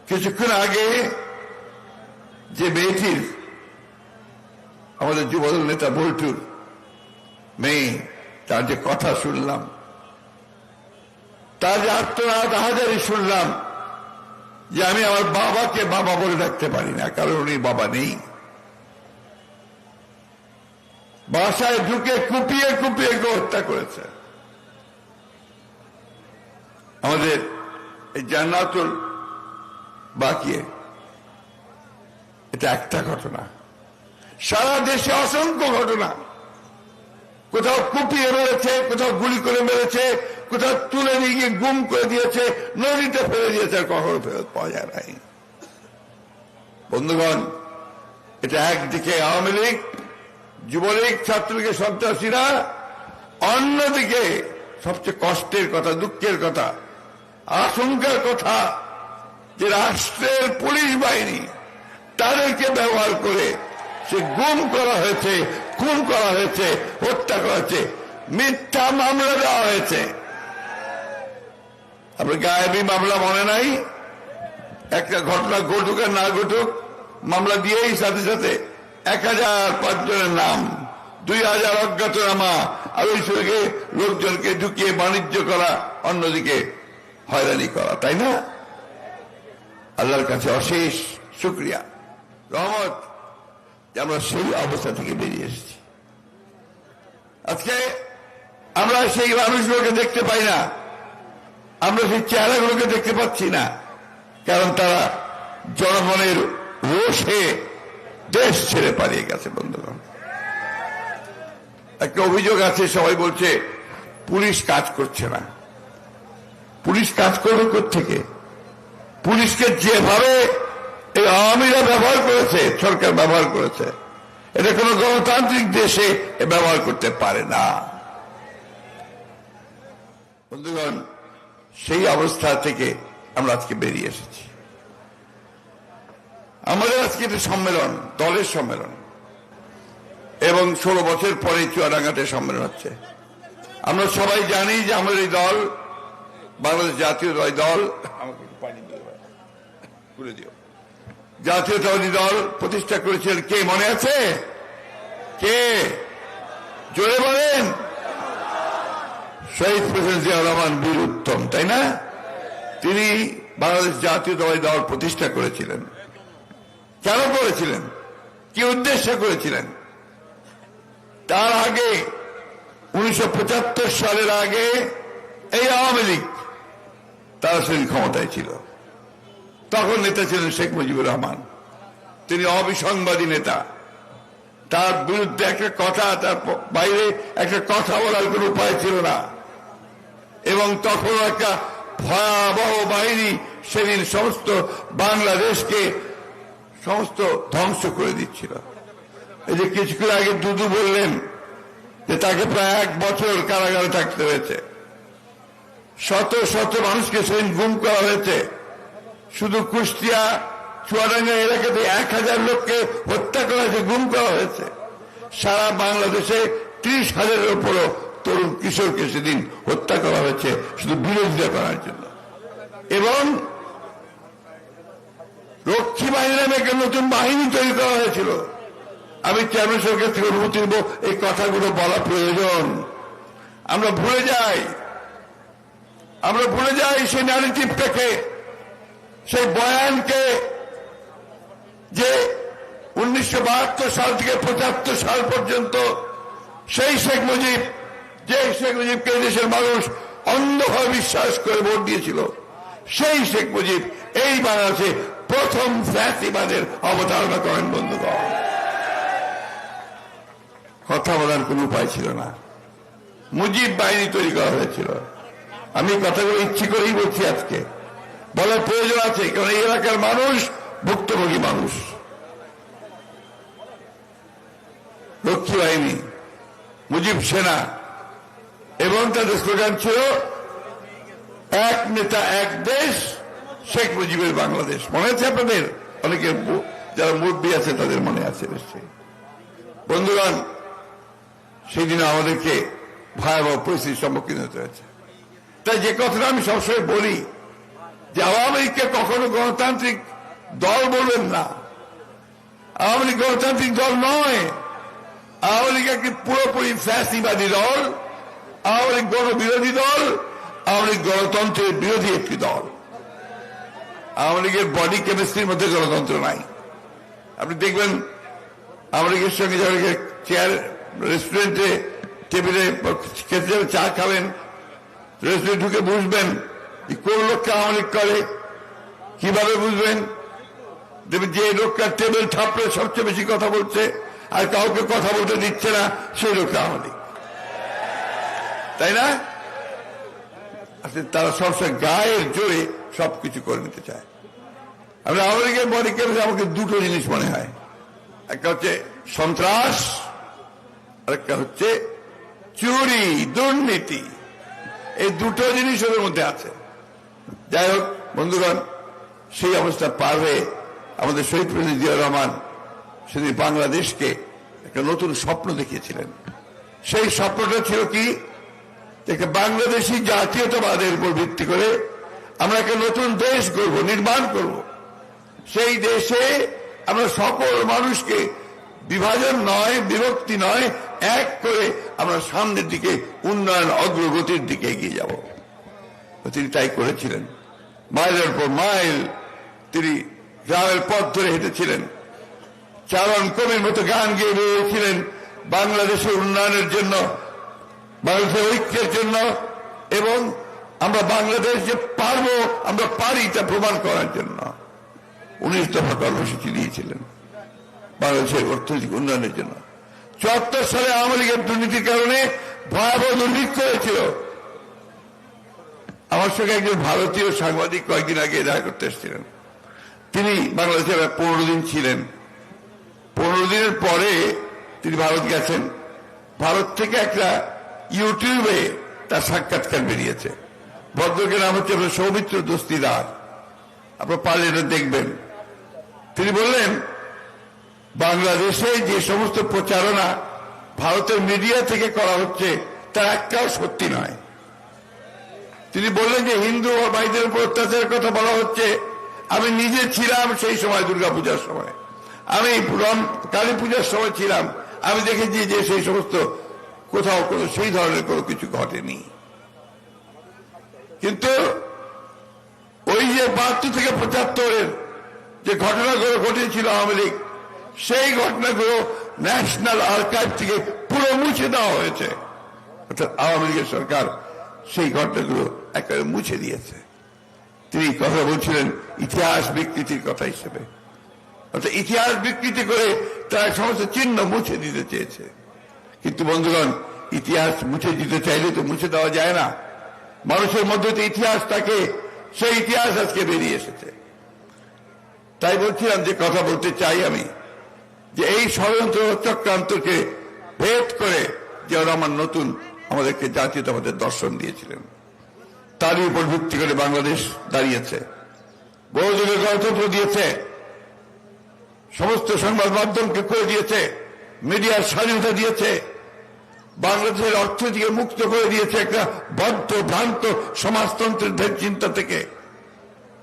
কিছুক্ষণ আগে যে মেয়েটির, আমাদের যুবদল নেতা বল্টুর মেয়ে, তার যে কথা শুনলাম, তার যে আত্মনাদ আহাজারি শুনলাম, যে আমি আমার বাবাকে বাবা বলে ডাকতে পারি না, কারণ উনি বাবা নেই। বাসায় ঢুকে কুপিয়ে কুপিয়ে হত্যা করেছে। আমাদের এই জান্নাতুল বাকিয়ে এটা একটা ঘটনা, সারা দেশে অসংখ্য ঘটনা। কোথাও কুপিয়ে মেরেছে, কোথাও গুলি করে মেরেছে, কোথাও তুলে নিয়ে গিয়ে গুম করে দিয়েছে, নদীতে ফেলে দিয়েছে, আর কখনো ফেরত পাওয়া যায় নাই। বন্ধুগণ, এটা একদিকে আওয়ামী লীগ, যুবলীগ, ছাত্রলীগের সন্ত্রাসীরা, অন্যদিকে সবচেয়ে কষ্টের কথা, দুঃখের কথা, আশঙ্কার কথা, যে রাষ্ট্রের পুলিশ বাহিনী তাদেরকে ব্যবহার করে সে গুম করা হয়েছে, খুন করা হয়েছে, হত্যা করা হয়েছে, মিথ্যা মামলা দেওয়া হয়েছে। আপনার গায়েবী মামলা মনে নাই? একটা ঘটনা ঘটুক আর না ঘটুক, মামলা দিয়েই সাথে সাথে 1005 জনের নাম, 2000 অজ্ঞাতনামা, আর ওই সঙ্গে লোকজনকে ঢুকিয়ে বাণিজ্য করা, অন্যদিকে হয়রানি করা, তাই না? আল্লাহর কাছে অশেষ শুকরিয়া, রহমত, যে আমরা সেই অবস্থা থেকে বেরিয়ে এসেছি। আজকে আমরা সেই মানুষগুলোকে দেখতে পাই না, আমরা সেই চেহারাগুলোকে দেখতে পাচ্ছি না, কারণ তারা জনগণের রোষে দেশ ছেড়ে পালিয়ে গেছে। বন্ধুগণ, একটা অভিযোগ আছে, সবাই বলছে পুলিশ কাজ করছে না। পুলিশ কাজ করবে কোত্থেকে? পুলিশকে যেভাবে এই আওয়ামীরা ব্যবহার করেছে, সরকার ব্যবহার করেছে, এটা কোন গণতান্ত্রিক দেশে ব্যবহার করতে পারে না। বন্ধুগণ, সেই অবস্থা থেকে আমরা আজকে বেরিয়ে এসেছি। আমাদের আজকে একটা সম্মেলন, দলের সম্মেলন, এবং 16 বছর পরে চুয়াডাঙ্গাতে সম্মেলন হচ্ছে। আমরা সবাই জানি যে আমাদের এই দল, বাংলাদেশ জাতীয়তাবাদী দল, আমাকে পানি খুলে দিও, জাতীয়তাবাদী দল প্রতিষ্ঠা করেছিলেন কে, মনে আছে? কে? জোরে বলেন। শহীদ প্রেসিডেন্ট জিয়াউর রহমান বীর উত্তম, তাই না? তিনি বাংলাদেশ জাতীয়তাবাদী দল প্রতিষ্ঠা করেছিলেন। কেন করেছিলেন? কি উদ্দেশ্যে করেছিলেন? তার আগে 1975 সালের আগে এই আওয়ামী লীগ তারা সেই ক্ষমতায় ছিল। তখন নেতা ছিলেন শেখ মুজিবুর রহমান। তিনি অবিসংবাদী নেতা, তার বিরুদ্ধে একটা কথা, তার বাইরে একটা কথা বলার কোন উপায় ছিল না। এবং তখন একটা ভয়াবহ বাহিনী সেদিন সমস্ত বাংলাদেশকে সমস্ত ধ্বংস করে দিচ্ছিল। এই যে কিছুক্ষণ আগে দুদু বললেন যে তাকে প্রায় 1 বছর কারাগারে থাকতে হয়েছে, শত শত মানুষকে সেদিন গুম করা হয়েছে। শুধু কুষ্টিয়া চুয়াডাঙ্গা এলাকাতে 1000 লোককে হত্যা করা হয়েছে, গুম করা হয়েছে। সারা বাংলাদেশে 30,000-এর উপরও তরুণ কিশোরকে সেদিন হত্যা করা হয়েছে শুধু বিরোধিতা করার জন্য। এবং রক্ষী বাহিনী নামে একটা নতুন বাহিনী তৈরি করা হয়েছিল। আমি চেয়ারম্যান সাহেবের থেকে অনুমতি নেব, এই কথাগুলো বলা প্রয়োজন। আমরা ভুলে যাই সেই ন্যারেটিভটাকে, সেই বয়ানকে, যে 1972 সাল থেকে 75 সাল পর্যন্ত সেই শেখ মুজিব, যে শেখ মুজিবকে দেশের মানুষ অন্ধভাবে বিশ্বাস করে ভোট দিয়েছিল, সেই শেখ মুজিব এই বাংলাদেশে প্রথম ফ্যাসিবাদের অবতারণা করেন। বন্ধুগণ, কথা বলার কোন উপায় ছিল না, মুজিব বাহিনী তৈরি করা হয়েছিল। আমি কথাগুলো ইচ্ছে করেই বলছি, আজকে বলার প্রয়োজন আছে, কারণ এই এলাকার মানুষ ভুক্তভোগী মানুষ। রক্ষী বাহিনী, মুজিব সেনা, এবং তাদের স্লোগান ছিল এক নেতা এক দেশ, শেখ মুজিবের বাংলাদেশ। মনে আছে আপনাদের? অনেকের যারা মুরব্বী আছে তাদের মনে আছে নিশ্চয়ই। বন্ধুগণ, সেই দিনে আমাদেরকে ভয়াবহ পরিস্থিতির সম্মুখীন হতে হয়েছে। তাই যে কথাটা আমি সবসময় বলি, যে আওয়ামী লীগকে কখনো গণতান্ত্রিক দল বলবেন না। আওয়ামী লীগ গণতান্ত্রিক দল নয়। আওয়ামী লীগ একটি পুরোপুরি ফ্যাসিবাদী দল, আওয়ামী লীগ গণবিরোধী দল, আওয়ামী লীগ গণতন্ত্রের বিরোধী একটি দল। আওয়ামী লীগের বডি কেমিস্ট্রির মধ্যে গণতন্ত্র নাই। আপনি দেখবেন আওয়ামী লীগের সঙ্গে যারা চেয়ার রেস্টুরেন্টে টেবিলে খেতে চা খাবেন, রেস্টুরেন্ট ঢুকে বুঝবেন কোন লোককে আওয়ামী লীগ করে, কিভাবে বুঝবেন? দেখবেন যে লোকটা টেবিল থাপড়ে সবচেয়ে বেশি কথা বলছে আর কাউকে কথা বলতে দিচ্ছে না, সেই লোকটা আওয়ামী লীগ, তাই না? তারা সবসময় গায়ের জোরে সবকিছু করে নিতে চায়। আমরা আওয়ামী লীগের বডি কেমিস্ট্রি আমাকে দুটো জিনিস মনে হয়, একটা হচ্ছে সন্ত্রাস, আরেকটা হচ্ছে চুরি, দুর্নীতি। এই দুটো জিনিস ওদের মধ্যে আছে। যাই হোক বন্ধুগণ, সেই অবস্থা পার হয়ে আমাদের শহীদ প্রেসিডেন্ট জিয়া রহমান সেদিন বাংলাদেশকে একটা নতুন স্বপ্ন দেখিয়েছিলেন। সেই স্বপ্নটা ছিল কি, যে বাংলাদেশি জাতীয়তাবাদের উপর ভিত্তি করে আমরা একটা নতুন দেশ গড়ব, নির্মাণ করব। সেই দেশে আমরা সকল মানুষকে বিভাজন নয়, বিভক্তি নয়, এক করে আমরা সামনের দিকে উন্নয়ন অগ্রগতির দিকে এগিয়ে যাব। তিনি তাই করেছিলেন। মাইলের পর মাইল তিনি গ্রামের পথ ধরে হেঁটেছিলেন, চারণ কবির মতো গান গেয়ে বেরিয়েছিলেন বাংলাদেশের উন্নয়নের জন্য, বাংলাদেশের ঐক্যের জন্য, এবং আমরা বাংলাদেশ যে পারবো, আমরা পারি তা প্রমাণ করার জন্য 19 দফা কর্মসূচি দিয়েছিলেন বাংলাদেশের অর্থনৈতিক উন্নয়নের জন্য। 74 সালে আওয়ামী লীগের দুর্নীতির কারণে ভয়াবহ দুর্ভিক্ষ হয়েছিল। আমার সঙ্গে একজন ভারতীয় সাংবাদিক কয়েকদিন আগে দেখা করতে এসেছিলেন। তিনি বাংলাদেশে 15 দিন ছিলেন। 15 দিনের পরে তিনি ভারত গেছেন। ভারত থেকে একটা ইউটিউবে তার সাক্ষাৎকার বেরিয়েছে। ভদ্রকের নাম হচ্ছে সৌমিত্র দস্তিদার, আপনার পারলে এটা দেখবেন। তিনি বললেন, বাংলাদেশে যে সমস্ত প্রচারণা ভারতের মিডিয়া থেকে করা হচ্ছে তার একটাও সত্যি নয়। তিনি বললেন যে হিন্দু ভাইদের উপর অত্যাচারের কথা বলা হচ্ছে। আমি নিজে ছিলাম সেই সময়, দুর্গাপূজার সময়, আমি কালী পূজার সময় ছিলাম, আমি দেখেছি যে সেই সমস্ত কোথাও কোনো সেই ধরনের কোনো কিছু ঘটেনি। কিন্তু ওই যে 72 থেকে 75-এর যে ঘটনাগুলো ঘটেছিল আওয়ামী লীগ, সেই ঘটনাগুলো ন্যাশনাল আর্কাইভ থেকে পুরো মুছে দেওয়া হয়েছে। অর্থাৎ আওয়ামী লীগের সরকার সেই ঘটনাগুলো একেবারে মুছে দিয়েছে। তিনি কথা বলছিলেন ইতিহাস বিকৃতির কথা হিসেবে, অর্থাৎ ইতিহাস বিকৃতি করে তারা সমস্ত চিহ্ন মুছে দিতে চেয়েছে। কিন্তু বন্ধুগণ, ইতিহাস মুছে দিতে চাইলে তো মুছে দেওয়া যায় না। মানুষের মধ্যে তো ইতিহাস থাকে, সেই ইতিহাস আজকে বেরিয়ে এসেছে। তাই বলছিলাম যে কথা বলতে চাই আমি, যে এই ষড়যন্ত্র চক্রান্তকে ভেদ করে যে রহমান নতুন আমাদেরকে জাতীয়তাবাদের দর্শন দিয়েছিলেন, তারই উপর ভিত্তি করে বাংলাদেশ দাঁড়িয়েছে। বহুযুগের গণতন্ত্র দিয়েছে, সমস্ত সংবাদ মাধ্যমকে করে দিয়েছে, মিডিয়ার স্বাধীনতা দিয়েছে, বাংলাদেশের অর্থনীতিকে মুক্ত করে দিয়েছে একটা বদ্ধ ভ্রান্ত সমাজতন্ত্রের চিন্তা থেকে।